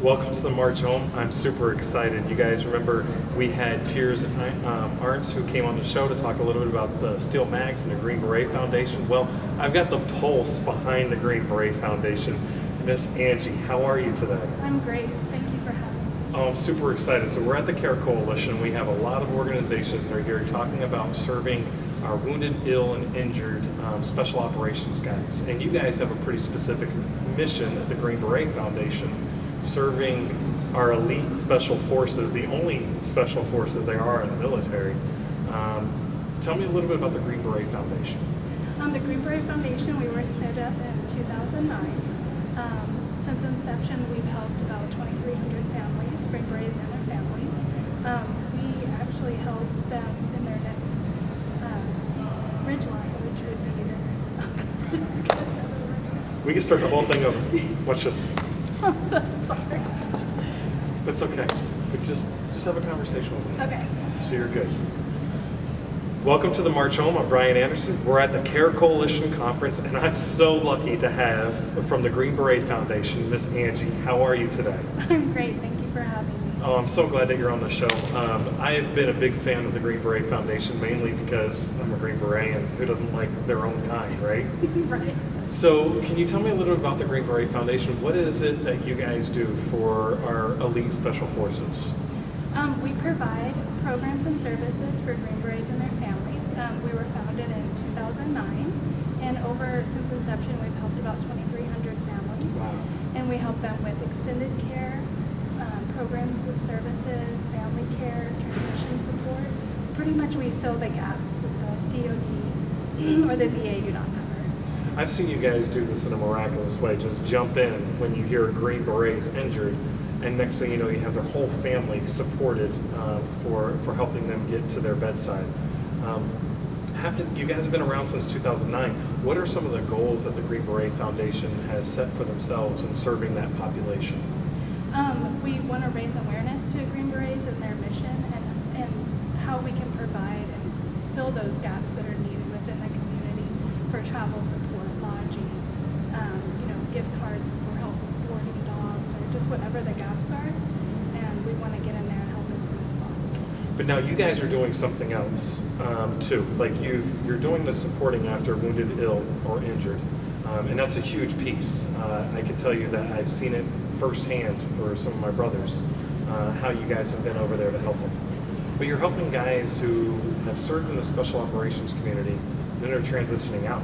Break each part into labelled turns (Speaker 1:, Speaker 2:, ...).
Speaker 1: Welcome to the March Home. I'm super excited. You guys remember we had Tears Arntz who came on the show to talk a little bit about the Steel Mags and the Green Beret Foundation. Well, I've got the pulse behind the Green Beret Foundation. Miss Angie, how are you today?
Speaker 2: I'm great. Thank you for having me.
Speaker 1: Oh, I'm super excited. So we're at the CARE Coalition. We have a lot of organizations that are here talking about serving our wounded, ill, and injured special operations guys. And you guys have a pretty specific mission at the Green Beret Foundation, serving our elite special forces, the only special forces there are in the military. Tell me a little bit about the Green Beret Foundation.
Speaker 2: The Green Beret Foundation, we were stood up in 2009. Since inception, we've helped about 2,300 families, Green Berets and their families. We actually help them in their next ridgeline, which would be their...
Speaker 1: We can start the whole thing over. Watch this.
Speaker 2: I'm so sorry.
Speaker 1: That's okay. But just have a conversation with me.
Speaker 2: Okay.
Speaker 1: So you're good. Welcome to the March Home. I'm Brian Anderson. We're at the CARE Coalition Conference, and I'm so lucky to have from the Green Beret Foundation, Miss Angie. How are you today?
Speaker 2: I'm great. Thank you for having me.
Speaker 1: Oh, I'm so glad that you're on the show. I have been a big fan of the Green Beret Foundation, mainly because I'm a Green Beret, and who doesn't like their own kind, right?
Speaker 2: Right.
Speaker 1: So can you tell me a little bit about the Green Beret Foundation? What is it that you guys do for our elite special forces?
Speaker 2: We provide programs and services for Green Berets and their families. We were founded in 2009, and since inception, we've helped about 2,300 families.
Speaker 1: Wow.
Speaker 2: And we help them with extended care, programs and services, family care, transition support. Pretty much we fill the gaps that the DoD or the VA do not cover.
Speaker 1: I've seen you guys do this in a miraculous way. Just jump in when you hear Green Berets injured, and next thing you know, you have their whole family supported for helping them get to their bedside. You guys have been around since 2009. What are some of the goals that the Green Beret Foundation has set for themselves in serving that population?
Speaker 2: We want to raise awareness to Green Berets and their mission, and how we can provide and fill those gaps that are needed within the community for travel support, lodging, gift cards for help with boarding dogs, or just whatever the gaps are. And we want to get in there and help as soon as possible.
Speaker 1: But now you guys are doing something else too. Like you're doing the supporting after wounded, ill, or injured, and that's a huge piece. I can tell you that I've seen it firsthand for some of my brothers, how you guys have been over there to help them. But you're helping guys who have served in the special operations community, then are transitioning out.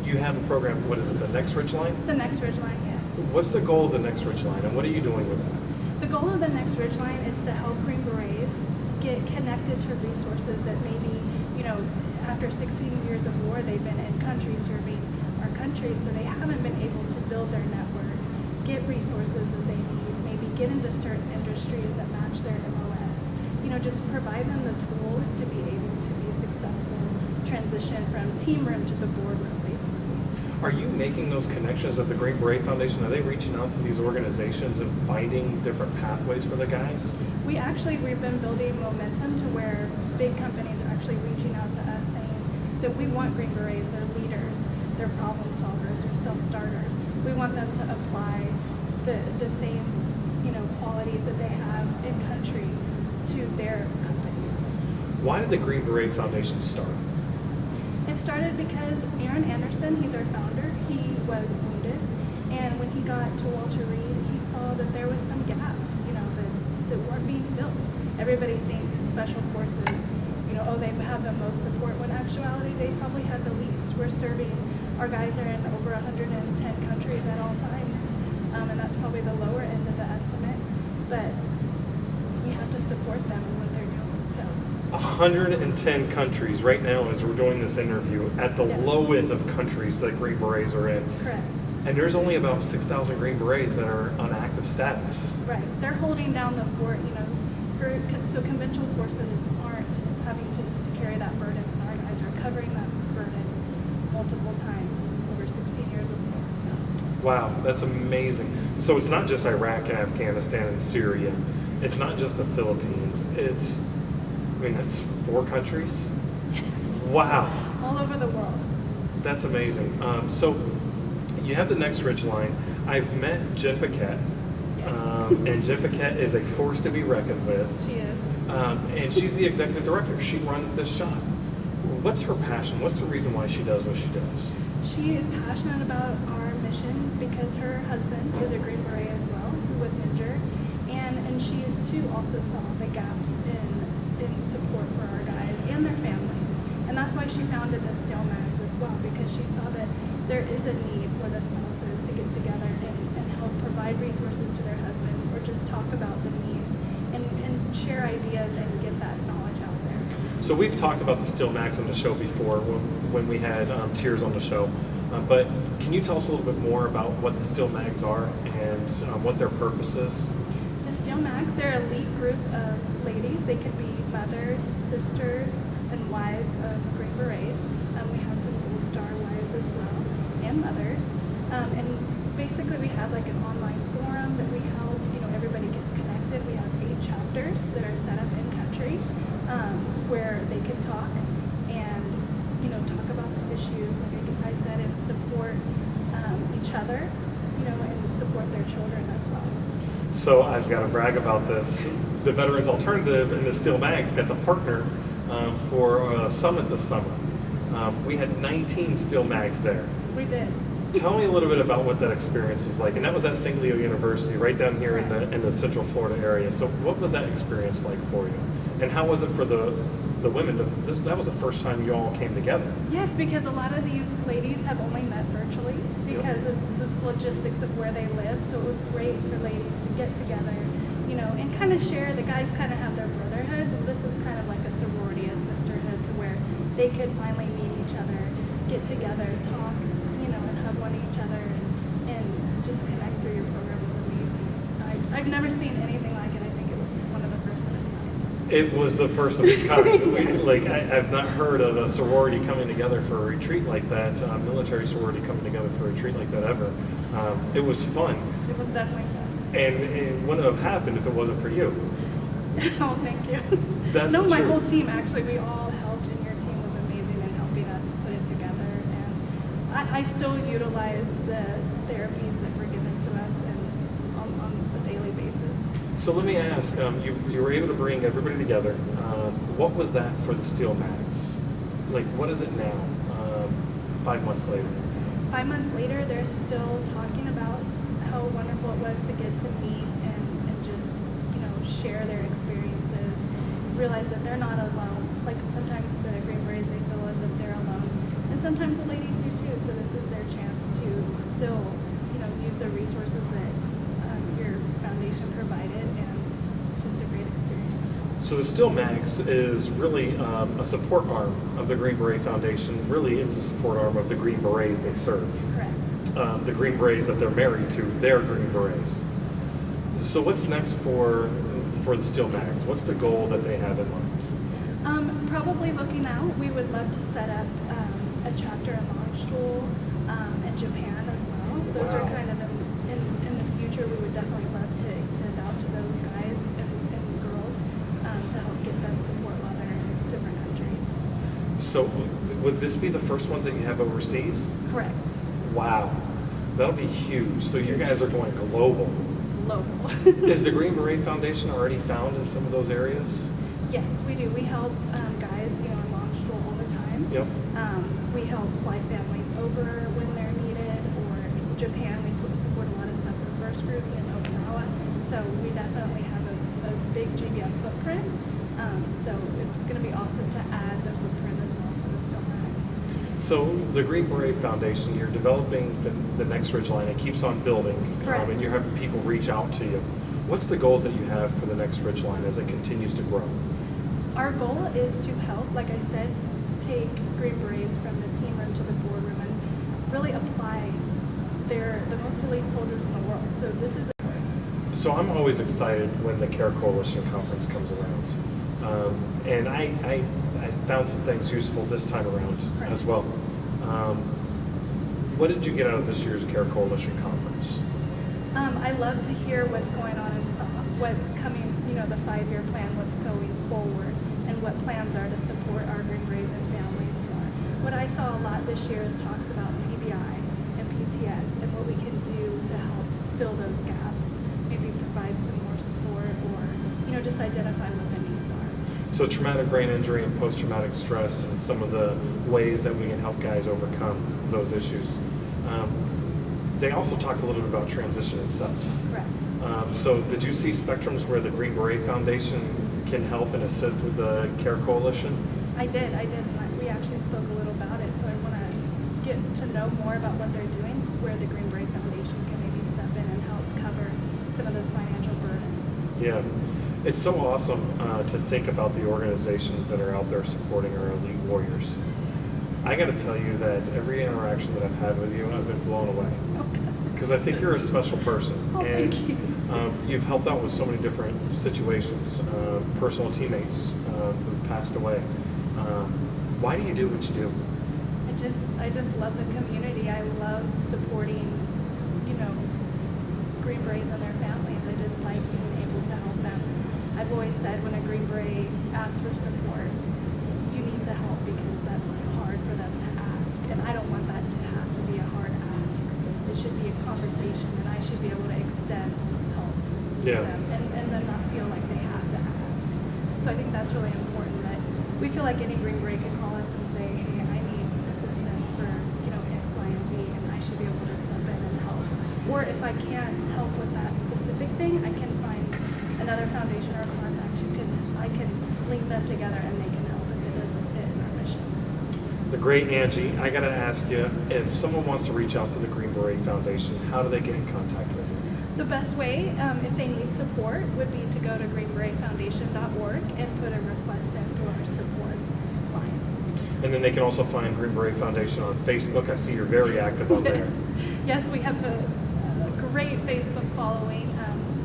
Speaker 1: You have a program, what is it, the Next Ridgeline?
Speaker 2: The Next Ridgeline, yes.
Speaker 1: What's the goal of the Next Ridgeline, and what are you doing with that?
Speaker 2: The goal of the Next Ridgeline is to help Green Berets get connected to resources that maybe, after 16 years of war, they've been in country serving our country, so they haven't been able to build their network, get resources that they need, maybe get into certain industries that match their MOS. Just provide them the tools to be able to be a successful transition from team room to the boardroom, basically.
Speaker 1: Are you making those connections at the Green Beret Foundation? Are they reaching out to these organizations and finding different pathways for the guys?
Speaker 2: We've been building momentum to where big companies are actually reaching out to us saying that we want Green Berets, they're leaders, they're problem solvers, they're self-starters. We want them to apply the same, qualities that they have in country to their companies.
Speaker 1: Why did the Green Beret Foundation start?
Speaker 2: It started because Aaron Anderson, he's our founder, he was wounded, and when he got to Walter Reed, he saw that there was some gaps, that weren't being filled. Everybody thinks special forces, they have the most support, when in actuality they probably had the least. We're serving, our guys are in over 110 countries at all times, and that's probably the lower end of the estimate, but we have to support them in what they're doing, so.
Speaker 1: 110 countries right now as we're doing this interview, at the
Speaker 2: Yes.
Speaker 1: low end of countries that Green Berets are in.
Speaker 2: Correct.
Speaker 1: And there's only about 6,000 Green Berets that are on active status.
Speaker 2: Right. They're holding down the fort, so conventional forces aren't having to carry that burden, and our guys are covering that burden multiple times over 16 years of war. So.
Speaker 1: Wow, that's amazing. So it's not just Iraq and Afghanistan and Syria. It's not just the Philippines. That's 4 countries?
Speaker 2: Yes.
Speaker 1: Wow.
Speaker 2: All over the world.
Speaker 1: That's amazing. So you have the Next Ridgeline. I've met Jen Paquette.
Speaker 2: Yes.
Speaker 1: And Jen Paquette is a force to be reckoned with.
Speaker 2: She is.
Speaker 1: And she's the executive director. She runs this shop. What's her passion? What's the reason why she does what she does?
Speaker 2: She is passionate about our mission because her husband is a Green Beret as well, who was injured. And she too also saw the gaps in support for our guys and their families. And that's why she founded the Steel Mags as well, because she saw that there is a need for the spouses to get together and help provide resources to their husbands, or just talk about the needs and share ideas and get that knowledge out there.
Speaker 1: So we've talked about the Steel Mags on the show before when we had Tears on the show. But can you tell us a little bit more about what the Steel Mags are and what their purpose is?
Speaker 2: The Steel Mags, they're an elite group of ladies. They could be mothers, sisters, and wives of Green Berets. We have some Gold Star wives as well, and mothers. And basically we have like an online forum that we help, everybody gets connected. We have 8 chapters that are set up in country where they can talk and, talk about the issues, like I said, and support each other, and support their children as well.
Speaker 1: So I've got to brag about this. The Veterans Alternative and the Steel Mags got the partner for a summit this summer. We had 19 Steel Mags there.
Speaker 2: We did.
Speaker 1: Tell me a little bit about what that experience was like. And that was at St. Leo University, right down here in the Central Florida area. So what was that experience like for you? And how was it for the women? That was the first time you all came together.
Speaker 2: Yes, because a lot of these ladies have only met virtually because of the logistics of where they live. So it was great for ladies to get together, and kind of share. The guys kind of have their brotherhood. This is kind of like a sorority, a sisterhood, to where they could finally meet each other, get together, talk, and hug one each other, and just connect through your program was amazing. I've never seen anything like it. I think it was one of the first of its kind.
Speaker 1: It was the first of its kind. I've not heard of a sorority coming together for a retreat like that, military sorority coming together for a retreat like that ever. It was fun.
Speaker 2: It was definitely fun.
Speaker 1: And it wouldn't have happened if it wasn't for you.
Speaker 2: Oh, thank you.
Speaker 1: That's
Speaker 2: no,
Speaker 1: the
Speaker 2: my
Speaker 1: truth.
Speaker 2: whole team, actually, we all helped, and your team was amazing in helping us put it together. And I still utilize the therapies that were given to us and on a daily basis.
Speaker 1: So let me ask, you were able to bring everybody together. What was that for the Steel Mags? Like, what is it now, 5 months later?
Speaker 2: 5 months later, they're still talking about how wonderful it was to get to meet and just, share their experiences, realize that they're not alone. Like sometimes the Green Berets, they feel as if they're alone. And sometimes the ladies do too, so this is their chance to still, use the resources that your foundation provided, and it's just a great experience.
Speaker 1: So the Steel Mags is really a support arm of the Green Beret Foundation. Really, it's a support arm of the Green Berets they serve.
Speaker 2: Correct.
Speaker 1: The Green Berets that they're married to, they're Green Berets. So what's next for the Steel Mags? What's the goal that they have in mind?
Speaker 2: Probably looking out, we would love to set up a chapter in Landstuhl in Japan as well. Those are
Speaker 1: Wow.
Speaker 2: kind of in the future. We would definitely love to extend out to those guys and girls to help get them support while they're in different countries.
Speaker 1: So would this be the first ones that you have overseas?
Speaker 2: Correct.
Speaker 1: Wow, that'll be huge. So you guys are going global.
Speaker 2: Local.
Speaker 1: Is the Green Beret Foundation already found in some of those areas?
Speaker 2: Yes, we do. We help guys, in Landstuhl all the time.
Speaker 1: Yep.
Speaker 2: We help fly families over when they're needed, or in Japan, we support a lot of stuff for First Group in Okinawa. So we definitely have a big GBF footprint. So it's going to be awesome to add the footprint as well for the Steel Mags.
Speaker 1: So the Green Beret Foundation, you're developing the next Ridgeline. It keeps on building,
Speaker 2: Correct.
Speaker 1: and you're having people reach out to you. What's the goals that you have for the next Ridgeline as it continues to grow?
Speaker 2: Our goal is to help, like I said, take Green Berets from the team room to the boardroom and really apply. They're the most elite soldiers in the world. So this is
Speaker 1: So I'm always excited when the CARE Coalition Conference comes around. And I found some things useful this time around
Speaker 2: Right.
Speaker 1: as well. What did you get out of this year's CARE Coalition Conference?
Speaker 2: I love to hear what's going on in SOF, what's coming, the 5-year plan, what's going forward, and what plans are to support our Green Berets and families more. What I saw a lot this year is talks about TBI and PTS and what we can do to help fill those gaps, maybe provide
Speaker 1: So traumatic brain injury and post-traumatic stress and some of the ways that we can help guys overcome those issues. They also talked a little bit about transition itself.
Speaker 2: Correct.
Speaker 1: So did you see spectrums where the Green Beret Foundation can help and assist with the CARE Coalition?
Speaker 2: I did. We actually spoke a little about it, so I want to get to know more about what they're doing, where the Green Beret Foundation can maybe step in and help cover some of those financial burdens.
Speaker 1: Yeah, it's so awesome to think about the organizations that are out there supporting our elite warriors. I got to tell you that every interaction that I've had with you, I've been blown away. Because I think you're a special person.
Speaker 2: Oh,
Speaker 1: and
Speaker 2: thank you.
Speaker 1: You've helped out with so many different situations, personal teammates who've passed away. Why do you do what you do?
Speaker 2: I just love the community. I love supporting, Green Berets and their families. I just like being able to help them. I've always said when a Green Beret asks for support, you need to help because that's hard for them to ask. And I don't want that to have to be a hard ask. It should be a conversation, and I should be able to extend help to them and them not feel like they have to ask. So I think that's really important that we feel like any Green Beret can call us and say, hey, I need assistance for, X, Y, and Z, and I should be able to step in and help. Or if I can't help with that specific thing, I can find another foundation or contact I can link them together and they can help if it doesn't fit in our mission.
Speaker 1: The great Angie, I got to ask you, if someone wants to reach out to the Green Beret Foundation, how do they get in contact with you?
Speaker 2: The best way, if they need support, would be to go to greenberetfoundation.org and put a request in through our support line.
Speaker 1: And then they can also find Green Beret Foundation on Facebook. I see you're very active on there.
Speaker 2: Yes, we have a great Facebook following.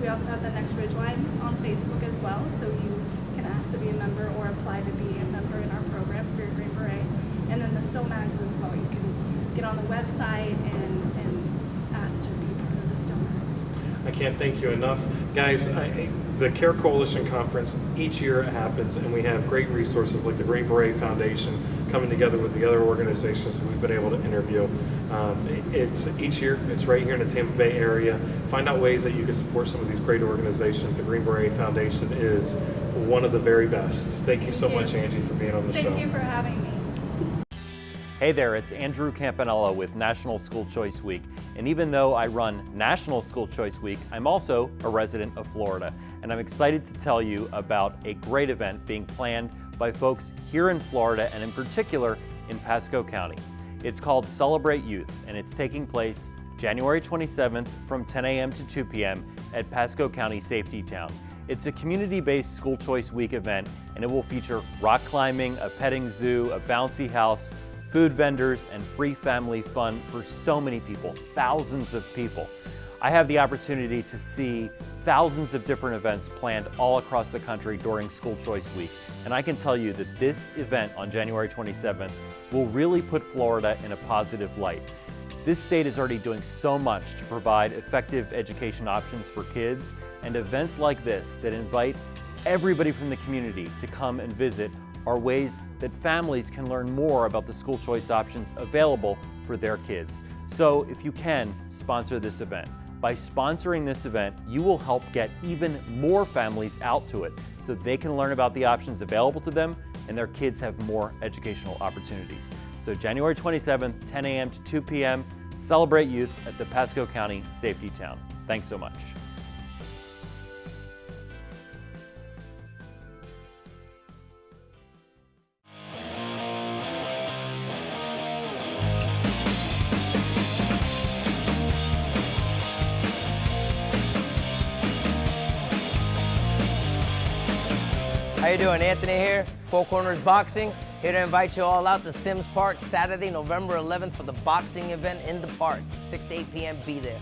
Speaker 2: We also have the Next Ridgeline on Facebook as well, so you can ask to be a member or apply to be a member in our program for your Green Beret. And then the Stomags as well. You can get on the website and ask to be part of the Stomags.
Speaker 1: I can't thank you enough. Guys, the CARE Coalition Conference, each year it happens, and we have great resources like the Green Beret Foundation coming together with the other organizations we've been able to interview. It's each year, it's right here in the Tampa Bay area. Find out ways that you can support some of these great organizations. The Green Beret Foundation is one of the very best. Thank you so much, Angie, for being on the show.
Speaker 2: Thank you for having me.
Speaker 3: Hey there, it's Andrew Campanella with National School Choice Week. And even though I run National School Choice Week, I'm also a resident of Florida. And I'm excited to tell you about a great event being planned by folks here in Florida and in particular in Pasco County. It's called Celebrate Youth, and it's taking place January 27th from 10 a.m. to 2 p.m. at Pasco County Safety Town. It's a community-based School Choice Week event, and it will feature rock climbing, a petting zoo, a bouncy house, food vendors, and free family fun for so many people, thousands of people. I have the opportunity to see thousands of different events planned all across the country during School Choice Week. And I can tell you that this event on January 27th will really put Florida in a positive light. This state is already doing so much to provide effective education options for kids, and events like this that invite everybody from the community to come and visit are ways that families can learn more about the school choice options available for their kids. So if you can, sponsor this event. By sponsoring this event, you will help get even more families out to it so they can learn about the options available to them and their kids have more educational opportunities. So January 27th, 10 a.m. to 2 p.m., Celebrate Youth at the Pasco County Safety Town. Thanks so much.
Speaker 4: How you doing? Anthony here, Four Corners Boxing. Here to invite you all out to Sims Park Saturday, November 11th for the boxing event in the park. 6 to 8 p.m. Be there.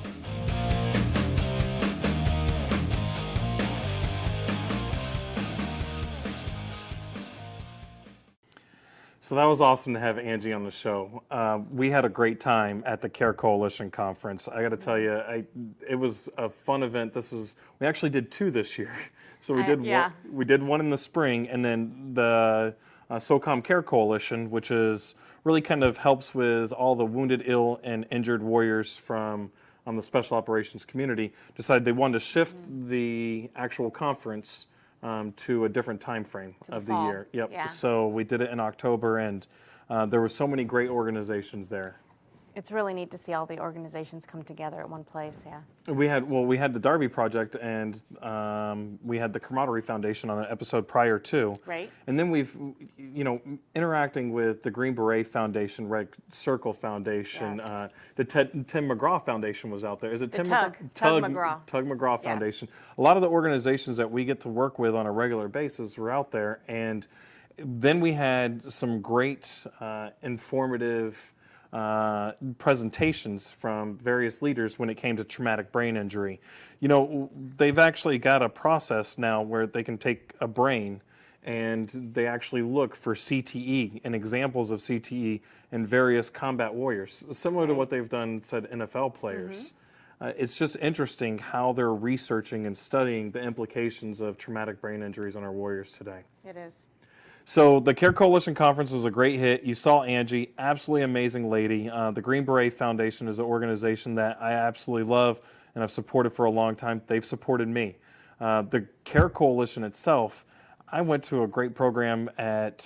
Speaker 1: So that was awesome to have Angie on the show. We had a great time at the CARE Coalition Conference. I got to tell you, it was a fun event. We actually did two this year. So we did one in the spring, and then the SOCOM CARE Coalition, which is really kind of helps with all the wounded, ill, and injured warriors from the special operations community, decided they wanted to shift the actual conference to a different time frame
Speaker 5: To the
Speaker 1: of the
Speaker 5: fall.
Speaker 1: year. Yep.
Speaker 5: Yeah.
Speaker 1: So we did it in October, and there were so many great organizations there.
Speaker 5: It's really neat to see all the organizations come together at one place, yeah.
Speaker 1: We had the Darby Project, and we had the Camaraderie Foundation on an episode prior to.
Speaker 5: Right.
Speaker 1: And then we've, interacting with the Green Beret Foundation, Red Circle Foundation,
Speaker 5: Yes.
Speaker 1: the Tim McGraw Foundation was out there. Is it
Speaker 5: The
Speaker 1: Tim
Speaker 5: Tug McGraw.
Speaker 1: Tug McGraw
Speaker 5: Yeah.
Speaker 1: Foundation. A lot of the organizations that we get to work with on a regular basis were out there, and then we had some great informative presentations from various leaders when it came to traumatic brain injury. They've actually got a process now where they can take a brain and they actually look for CTE and examples of CTE in various combat warriors, similar to what they've done, said NFL players. It's just interesting how they're researching and studying the implications of traumatic brain injuries on our warriors today.
Speaker 5: It is.
Speaker 1: So the Care Coalition Conference was a great hit. You saw Angie, absolutely amazing lady. The Green Beret Foundation is an organization that I absolutely love and have supported for a long time. They've supported me. The Care Coalition itself, I went to a great program at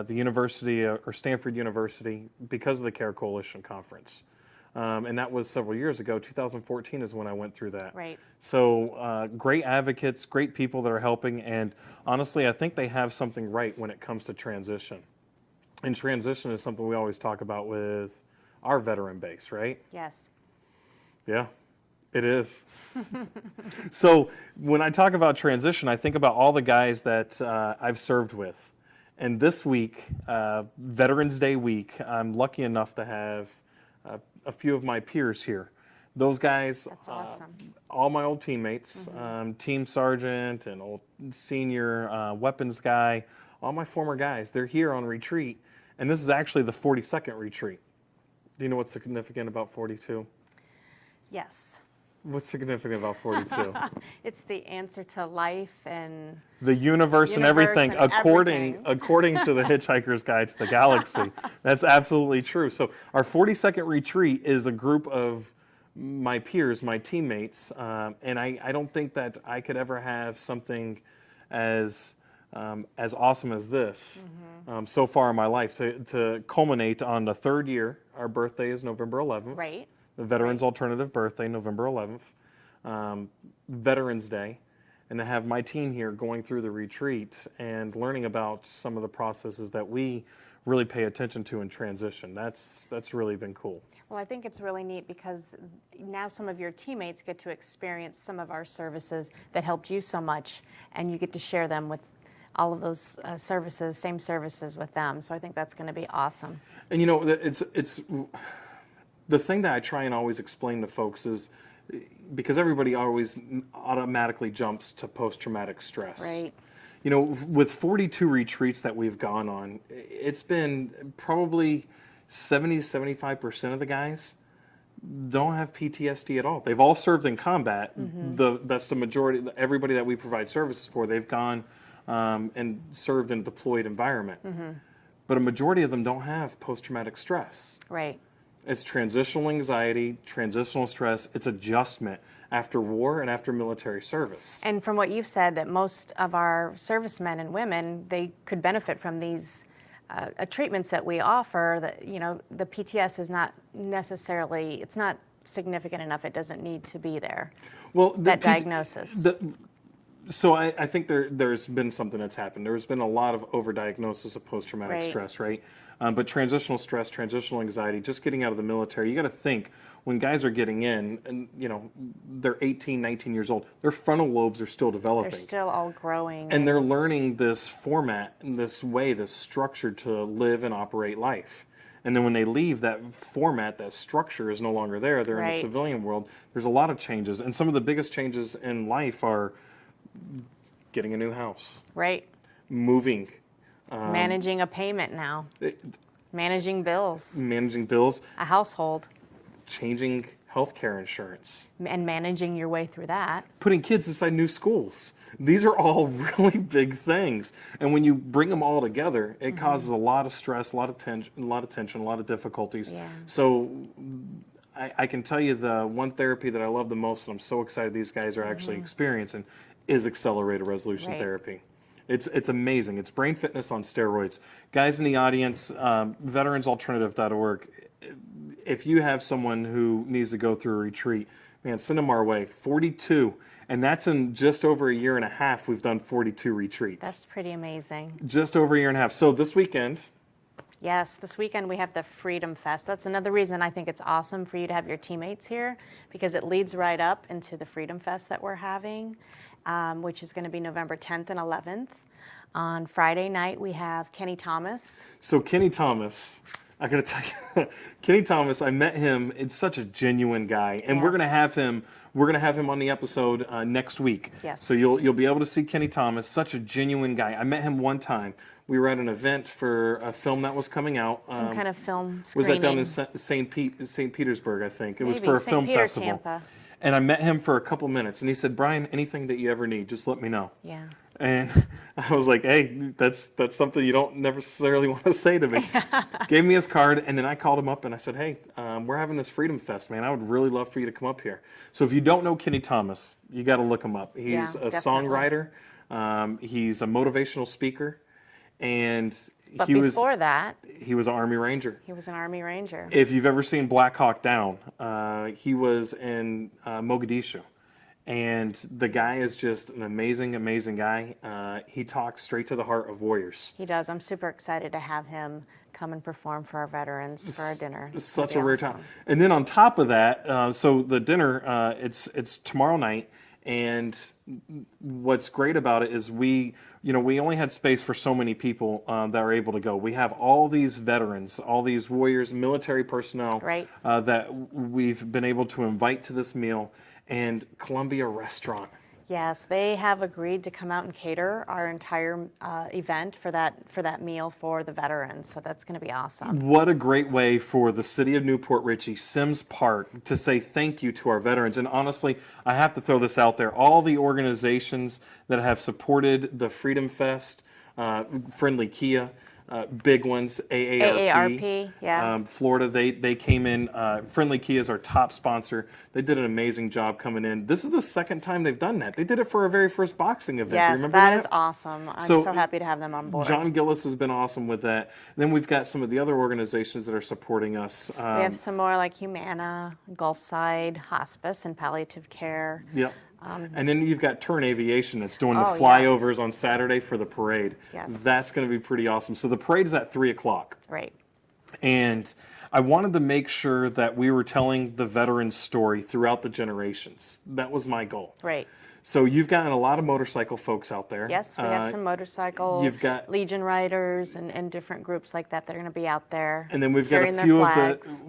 Speaker 1: the university or Stanford University because of the Care Coalition Conference. And that was several years ago. 2014 is when I went through that.
Speaker 5: Right.
Speaker 1: So great advocates, great people that are helping, and honestly, I think they have something right when it comes to transition. And transition is something we always talk about with our veteran base, right?
Speaker 5: Yes.
Speaker 1: Yeah, it is. So when I talk about transition, I think about all the guys that I've served with. And this week, Veterans Day week, I'm lucky enough to have a few of my peers here. Those guys,
Speaker 5: That's awesome.
Speaker 1: all my old teammates, team sergeant and old senior weapons guy, all my former guys, they're here on retreat. And this is actually the 42nd retreat. Do you know what's significant about 42?
Speaker 5: Yes.
Speaker 1: What's significant about 42?
Speaker 5: It's the answer to life and
Speaker 1: The universe and
Speaker 5: Universe
Speaker 1: everything,
Speaker 5: and everything.
Speaker 1: according to the Hitchhiker's Guide to the Galaxy. That's absolutely true. So our 42nd retreat is a group of my peers, my teammates, and I don't think that I could ever have something as awesome as this so far in my life. To culminate on the third year, our birthday is November 11th.
Speaker 5: right.
Speaker 1: The Veterans Alternative Birthday, November 11th, Veterans Day, and to have my team here going through the retreat and learning about some of the processes that we really pay attention to in transition. That's really been cool.
Speaker 5: Well, I think it's really neat because now some of your teammates get to experience some of our services that helped you so much, and you get to share them with all of those same services with them. So I think that's going to be awesome.
Speaker 1: And it's the thing that I try and always explain to folks is because everybody always automatically jumps to post-traumatic stress.
Speaker 5: Right.
Speaker 1: With 42 retreats that we've gone on, it's been probably 70-75% of the guys don't have PTSD at all. They've all served in combat. That's the majority. Everybody that we provide services for, they've gone and served in a deployed environment. But a majority of them don't have post-traumatic stress.
Speaker 5: Right.
Speaker 1: It's transitional anxiety, transitional stress. It's adjustment after war and after military service.
Speaker 5: And from what you've said, that most of our servicemen and women, they could benefit from these treatments that we offer. That the PTS is not necessarily, it's not significant enough. It doesn't need to be there.
Speaker 1: Well,
Speaker 5: that diagnosis.
Speaker 1: So I think there's been something that's happened. There's been a lot of overdiagnosis of post-traumatic
Speaker 5: Right.
Speaker 1: stress, right? But transitional stress, transitional anxiety, just getting out of the military, you got to think when guys are getting in, and they're 18, 19 years old, their frontal lobes are still developing.
Speaker 5: They're still all growing.
Speaker 1: And they're learning this format, this way, this structure to live and operate life. And then when they leave, that format, that structure is no longer there. They're in the
Speaker 5: Right.
Speaker 1: civilian world. There's a lot of changes. And some of the biggest changes in life are getting a new house,
Speaker 5: Right.
Speaker 1: moving,
Speaker 5: Managing a payment now. Managing bills.
Speaker 1: managing bills,
Speaker 5: A household.
Speaker 1: changing healthcare insurance,
Speaker 5: And managing your way through that.
Speaker 1: putting kids inside new schools. These are all really big things. And when you bring them all together, it causes a lot of stress, a lot of tension, a lot of difficulties.
Speaker 5: Yeah.
Speaker 1: So I can tell you the one therapy that I love the most, and I'm so excited these guys are actually experiencing, is accelerated resolution
Speaker 5: Right.
Speaker 1: therapy. It's amazing. It's brain fitness on steroids. Guys in the audience, veteransalternative.org. If you have someone who needs to go through a retreat, man, send them our way. 42, and that's in just over a year and a half. We've done 42 retreats.
Speaker 5: That's pretty amazing.
Speaker 1: Just over a year and a half. So this weekend,
Speaker 5: Yes, this weekend we have the Freedom Fest. That's another reason I think it's awesome for you to have your teammates here, because it leads right up into the Freedom Fest that we're having, which is going to be November 10th and 11th. On Friday night, we have Kenny Thomas.
Speaker 1: So Kenny Thomas, I gotta tell you, Kenny Thomas, I met him. It's such a genuine guy, and we're
Speaker 5: Yes.
Speaker 1: gonna have him. We're gonna have him on the episode next week.
Speaker 5: Yes.
Speaker 1: So you'll be able to see Kenny Thomas. Such a genuine guy. I met him one time. We were at an event for a film that was coming out.
Speaker 5: Some kind of film
Speaker 1: Was
Speaker 5: screening.
Speaker 1: that down in St. Petersburg? I think it was
Speaker 5: Maybe,
Speaker 1: for a
Speaker 5: St.
Speaker 1: film
Speaker 5: Peter,
Speaker 1: festival.
Speaker 5: Tampa.
Speaker 1: And I met him for a couple minutes, and he said, "Brian, anything that you ever need, just let me know."
Speaker 5: Yeah.
Speaker 1: And I was like, "Hey, that's something you don't necessarily want to say to me." Gave me his card, and then I called him up and I said, "Hey, we're having this Freedom Fest, man. I would really love for you to come up here." So if you don't know Kenny Thomas, you got to look him up. He's
Speaker 5: Yeah,
Speaker 1: a
Speaker 5: definitely.
Speaker 1: songwriter. He's a motivational speaker, and
Speaker 5: But
Speaker 1: he
Speaker 5: before that,
Speaker 1: was an Army Ranger.
Speaker 5: he was an Army Ranger.
Speaker 1: If you've ever seen Black Hawk Down, he was in Mogadishu. And the guy is just an amazing, amazing guy. He talks straight to the heart of warriors.
Speaker 5: He does. I'm super excited to have him come and perform for our veterans for our dinner.
Speaker 1: It's
Speaker 5: It'll
Speaker 1: such
Speaker 5: be
Speaker 1: a rare
Speaker 5: awesome.
Speaker 1: time. And then on top of that, so the dinner, it's tomorrow night. And what's great about it is we only had space for so many people that are able to go. We have all these veterans, all these warriors, military personnel
Speaker 5: Right.
Speaker 1: that we've been able to invite to this meal, and Columbia Restaurant.
Speaker 5: Yes, they have agreed to come out and cater our entire event for that meal for the veterans. So that's going to be awesome.
Speaker 1: What a great way for the city of Newport Richey, Sims Park, to say thank you to our veterans. And honestly, I have to throw this out there. All the organizations that have supported the Freedom Fest, Friendly Kia, big ones,
Speaker 5: AARP, yeah.
Speaker 1: Florida, they came in. Friendly Kia is our top sponsor. They did an amazing job coming in. This is the second time they've done that. They did it for our very first boxing event. Do you
Speaker 5: Yes,
Speaker 1: remember
Speaker 5: that is awesome. I'm
Speaker 1: So,
Speaker 5: so happy to have them on board.
Speaker 1: John Gillis has been awesome with that. Then we've got some of the other organizations that are supporting us.
Speaker 5: We have some more like Humana, Gulfside Hospice, and palliative care.
Speaker 1: Yep. And then you've got Turn Aviation that's doing the
Speaker 5: Oh, yes.
Speaker 1: flyovers on Saturday for the parade.
Speaker 5: Yes.
Speaker 1: That's going to be pretty awesome. So the parade is at 3 o'clock.
Speaker 5: Right.
Speaker 1: And I wanted to make sure that we were telling the veterans' story throughout the generations. That was my goal.
Speaker 5: Right.
Speaker 1: So you've gotten a lot of motorcycle folks out there.
Speaker 5: Yes, we have some motorcycle,
Speaker 1: you've got-
Speaker 5: Legion riders, and different groups like that that are going to be out there.
Speaker 1: And then we've got
Speaker 5: carrying
Speaker 1: a
Speaker 5: their
Speaker 1: few of
Speaker 5: flags.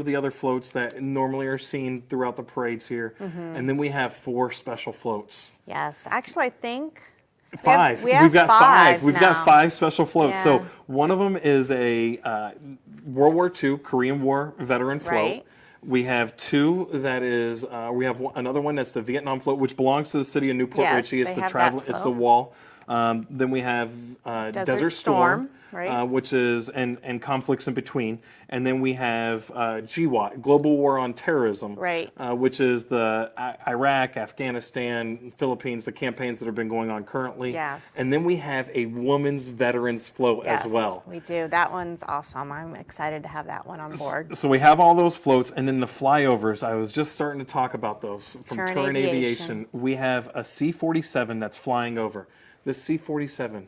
Speaker 1: the other floats that normally are seen throughout the parades here. And then we have 4 special floats.
Speaker 5: Yes, actually, I think we have-
Speaker 1: 5.
Speaker 5: we have
Speaker 1: We've got 5. We've got
Speaker 5: now.
Speaker 1: 5 special floats. So
Speaker 5: Yeah.
Speaker 1: one of them is a World War II Korean War veteran float.
Speaker 5: Right.
Speaker 1: We have 2 that is we have another one that's the Vietnam float, which belongs to the city of Newport
Speaker 5: Yes,
Speaker 1: Richey. It's
Speaker 5: they
Speaker 1: the
Speaker 5: have
Speaker 1: travel.
Speaker 5: that
Speaker 1: It's the
Speaker 5: float.
Speaker 1: wall. Then we have Desert Storm,
Speaker 5: right.
Speaker 1: which is and conflicts in between. And then we have GWAT, Global War on Terrorism,
Speaker 5: Right.
Speaker 1: which is the Iraq, Afghanistan, Philippines, the campaigns that have been going on currently.
Speaker 5: Yes.
Speaker 1: And then we have a women's veterans float
Speaker 5: Yes,
Speaker 1: as well.
Speaker 5: we do. That one's awesome. I'm excited to have that one on board.
Speaker 1: So we have all those floats, and then the flyovers. I was just starting to talk about those from
Speaker 5: Turn
Speaker 1: Turn
Speaker 5: Aviation.
Speaker 1: We have a C-47 that's flying over. This C-47,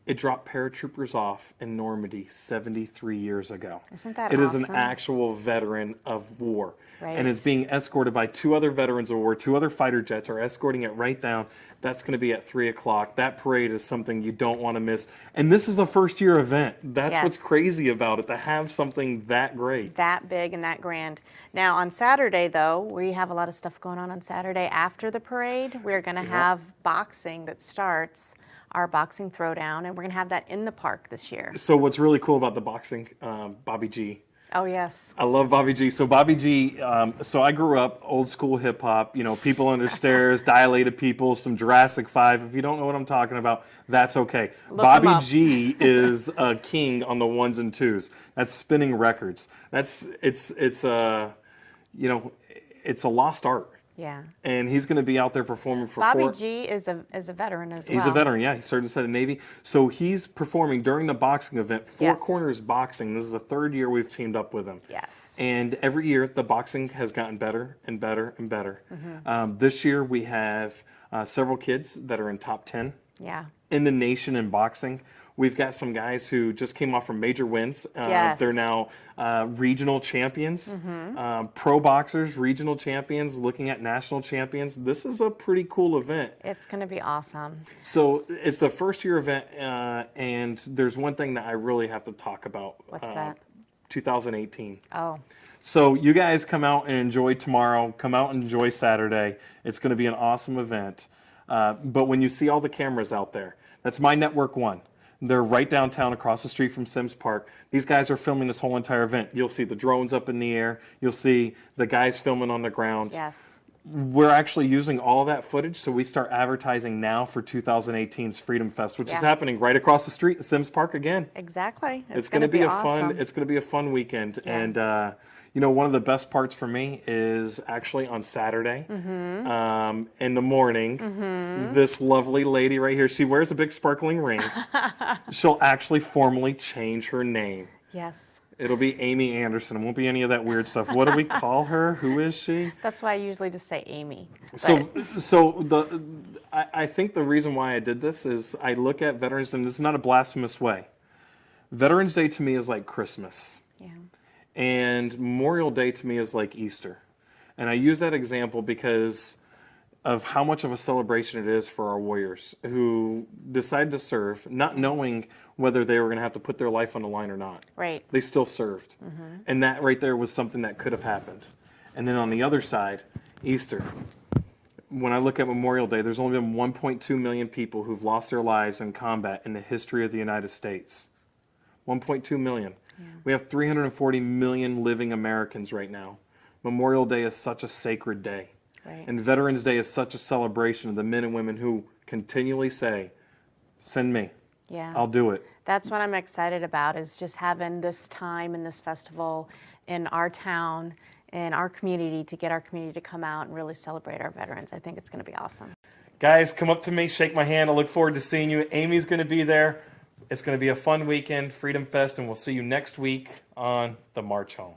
Speaker 1: it dropped paratroopers off in Normandy 73 years ago.
Speaker 5: Isn't that
Speaker 1: It is an
Speaker 5: awesome?
Speaker 1: actual veteran of war.
Speaker 5: Right.
Speaker 1: And it's being escorted by 2 other veterans of war. 2 other fighter jets are escorting it right down. That's going to be at 3 o'clock. That parade is something you don't want to miss. And this is the first year event. That's what's
Speaker 5: Yes.
Speaker 1: crazy about it, to have something that great.
Speaker 5: That big and that grand. Now, on Saturday, though, we have a lot of stuff going on Saturday after the parade. We're going to have boxing that starts, our boxing throwdown, and we're going to have that in the park this year.
Speaker 1: So what's really cool about the boxing, Bobby G.
Speaker 5: Oh, yes.
Speaker 1: I love Bobby G. So Bobby G, so I grew up old school hip hop, people under stairs, dilated people, some Jurassic 5. If you don't know what I'm talking about, that's okay.
Speaker 5: Look
Speaker 1: Bobby
Speaker 5: 'em up.
Speaker 1: G is a king on the 1s and 2s. That's spinning records. It's a lost art.
Speaker 5: Yeah.
Speaker 6: And he's going to be out there performing for
Speaker 5: Bobby
Speaker 6: four.
Speaker 5: G is a veteran as well.
Speaker 6: He's a veteran, yeah. He served inside the Navy. So he's performing during the boxing event, Four
Speaker 5: Yes.
Speaker 6: Corners Boxing. This is the third year we've teamed up with him.
Speaker 5: Yes.
Speaker 6: And every year, the boxing has gotten better and better and better. This year, we have several kids that are in top 10
Speaker 5: Yeah.
Speaker 6: in the nation in boxing. We've got some guys who just came off from major wins.
Speaker 5: Yes.
Speaker 6: They're now regional champions, pro boxers, regional champions, looking at national champions. This is a pretty cool event.
Speaker 5: It's going to be awesome.
Speaker 6: So it's the first year event, and there's one thing that I really have to talk about.
Speaker 5: What's that?
Speaker 6: 2018.
Speaker 5: Oh,
Speaker 6: So you guys come out and enjoy tomorrow. Come out and enjoy Saturday. It's going to be an awesome event. But when you see all the cameras out there, that's My Network One. They're right downtown across the street from Sims Park. These guys are filming this whole entire event. You'll see the drones up in the air. You'll see the guys filming on the ground.
Speaker 5: yes.
Speaker 6: We're actually using all of that footage, so we start advertising now for 2018's Freedom Fest, which is
Speaker 5: Yeah.
Speaker 6: happening right across the street in Sims Park again.
Speaker 5: Exactly.
Speaker 6: It's going to be a
Speaker 5: awesome.
Speaker 6: fun. It's going to be a fun weekend,
Speaker 5: Yeah.
Speaker 6: and you know, one of the best parts for me is actually on Saturday, in the morning. This lovely lady right here, she wears a big sparkling ring. She'll actually formally change her name.
Speaker 5: Yes.
Speaker 6: It'll be Amy Anderson. It won't be any of that weird stuff. What do we call her? Who is she?
Speaker 5: That's why I usually just say Amy.
Speaker 6: I think the reason why I did this is I look at Veterans Day, and this is not a blasphemous way. Veterans Day to me is like Christmas.
Speaker 5: Yeah.
Speaker 6: And Memorial Day to me is like Easter. And I use that example because of how much of a celebration it is for our warriors who decided to serve, not knowing whether they were going to have to put their life on the line or not.
Speaker 5: Right.
Speaker 6: They still served. And that right there was something that could have happened. And then on the other side, Easter. When I look at Memorial Day, there's only been 1.2 million people who've lost their lives in combat in the history of the United States. 1.2 million. We have 340 million living Americans right now. Memorial Day is such a sacred day.
Speaker 5: Right.
Speaker 6: And Veterans Day is such a celebration of the men and women who continually say, send me,
Speaker 5: Yeah.
Speaker 6: I'll do it.
Speaker 5: That's what I'm excited about, is just having this time and this festival in our town, in our community, to get our community to come out and really celebrate our veterans. I think it's going to be awesome.
Speaker 6: Guys, come up to me, shake my hand. I look forward to seeing you. Amy's going to be there. It's going to be a fun weekend, Freedom Fest, and we'll see you next week on the March Home.